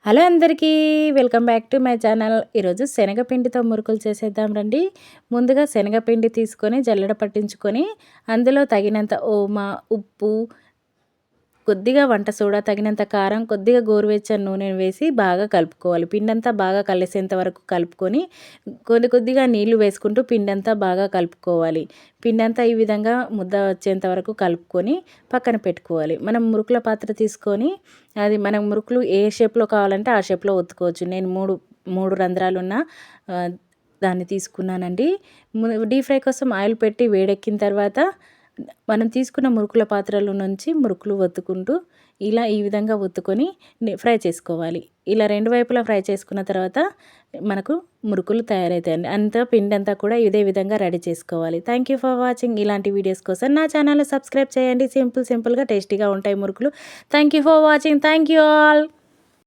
Hello అందరికీ welcome back to my channel. ఈరోజు శనగపిండితో మురుకులు చేసేద్దాం రండి. ముందుగా శనగపిండి తీసుకొని జల్లెడ పట్టించుకొని అందులో తగినంత ఓమ, ఉప్పు, కొద్దిగా వంట సోడా, తగినంత కారం, కొద్దిగా గోరువెచ్చని నూనె వేసి బాగా కలుపుకోవాలి. పిండంతా బాగా కలిసేంత వరకు కలుపుకొని కొద్దిగా నీళ్లు వేసుకుంటూ పిండంతా బాగా కలుపుకోవాలి. పిండంతా ఈ విధంగా ముద్ద వచ్చేంత వరకు కలుపుకొని పక్కన పెట్టుకోవాలి. మనం మురుకుల పాత్ర తీసుకొని అది మనం మురుకులు ఏ షేప్లో కావాలంటే ఆ షేప్లో ఒత్తుకోవచ్చు. నేను మూడు రంధ్రాలున్న దాన్ని తీసుకున్నానండి. డీప్ ఫ్రై కోసం ఆయిల్ పెట్టి వేడెక్కిన తర్వాత మనం తీసుకున్న మురుకుల పాత్రలో నుంచి మురుకులు ఒత్తుకుంటూ ఈ విధంగా ఒత్తుకొని ఫ్రై చేసుకోవాలి. ఇలా రెండు వైపులా ఫ్రై చేసుకున్న తర్వాత మనకు మురుకులు తయారవుతాయండి. పిండి అంతా కూడా ఇదే విధంగా రెడీ చేసుకోవాలి. Thank you for watching. ఇలాంటి వీడియోస్ కోసం నా ఛానల్ సబ్స్క్రైబ్ చేయండి. సింపుల్గా టేస్టీగా ఉంటాయి మురుకులు. Thank you for watching. Thank you all.